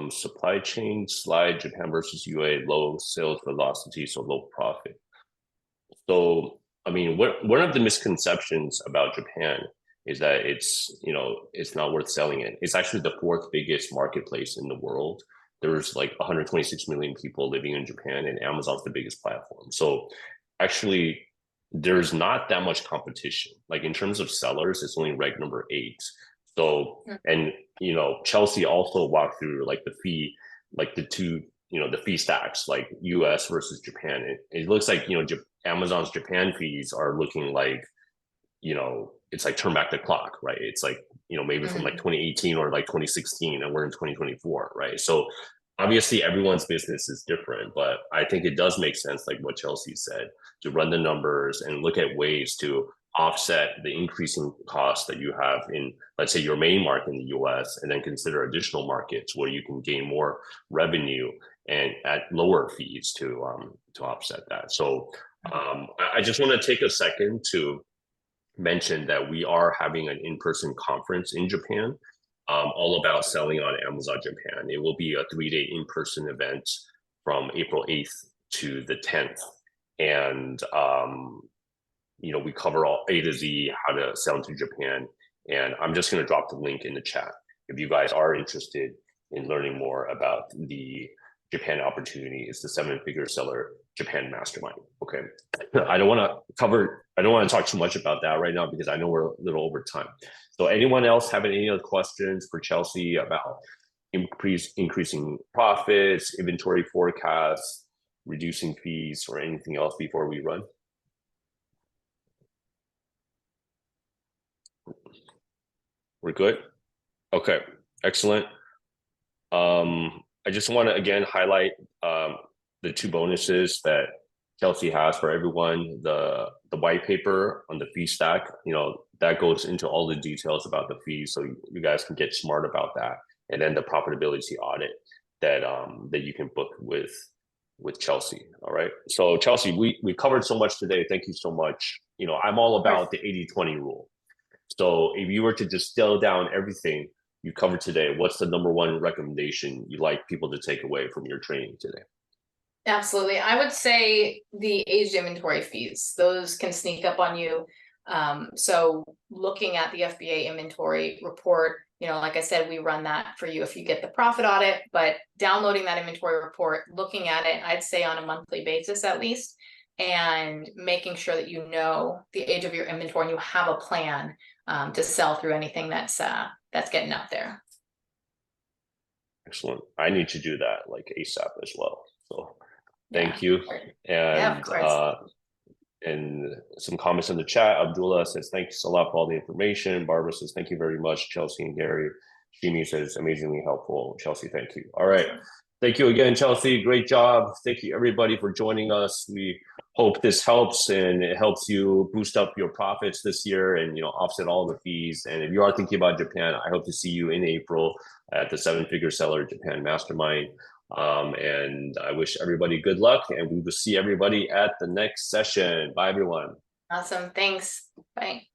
Supply chain slide, Japan versus UA, low sales velocity, so low profit. So, I mean, one of the misconceptions about Japan is that it's not worth selling in. It's actually the 4th biggest marketplace in the world. There's like 126 million people living in Japan, and Amazon's the biggest platform. So actually, there's not that much competition. Like in terms of sellers, it's only rank number 8. So, and Chelsea also walked through like the fee, like the fee stacks, like US versus Japan. It looks like, Amazon's Japan fees are looking like, it's like turn back the clock, right? It's like, maybe from like 2018 or like 2016, and we're in 2024, right? So obviously everyone's business is different, but I think it does make sense, like what Chelsea said, to run the numbers and look at ways to offset the increasing costs that you have in, let's say, your main market in the US, and then consider additional markets where you can gain more revenue and at lower fees to offset that. So I just want to take a second to mention that we are having an in-person conference in Japan, all about selling on Amazon Japan. It will be a 3-day in-person event from April 8th to the 10th. And, we cover all A to Z, how to sell into Japan. And I'm just going to drop the link in the chat if you guys are interested in learning more about the Japan opportunity. It's the 7-figure seller Japan mastermind. Okay. I don't want to talk too much about that right now, because I know we're a little over time. So anyone else having any other questions for Chelsea about increasing profits, inventory forecasts, reducing fees, or anything else before we run? We're good? Okay, excellent. I just want to again highlight the two bonuses that Chelsea has for everyone. The white paper on the fee stack, that goes into all the details about the fees, so you guys can get smart about that. And then the profitability audit that you can book with Chelsea. All right. So Chelsea, we covered so much today. Thank you so much. I'm all about the 80-20 rule. So if you were to distill down everything you covered today, what's the number one recommendation you'd like people to take away from your training today? Absolutely. I would say the aged inventory fees, those can sneak up on you. So looking at the FBA inventory report, like I said, we run that for you if you get the profit audit, but downloading that inventory report, looking at it, I'd say on a monthly basis at least, and making sure that you know the age of your inventory and you have a plan to sell through anything that's getting up there. Excellent. I need to do that like ASAP as well. So thank you. And and some comments in the chat. Abdullah says, thanks a lot for all the information. Barbara says, thank you very much. Chelsea and Gary. Shimi says, amazingly helpful. Chelsea, thank you. All right. Thank you again, Chelsea. Great job. Thank you, everybody, for joining us. We hope this helps and it helps you boost up your profits this year and, offset all the fees. And if you are thinking about Japan, I hope to see you in April at the 7-Figure Seller Japan Mastermind. And I wish everybody good luck, and we will see everybody at the next session. Bye, everyone. Awesome. Thanks. Bye.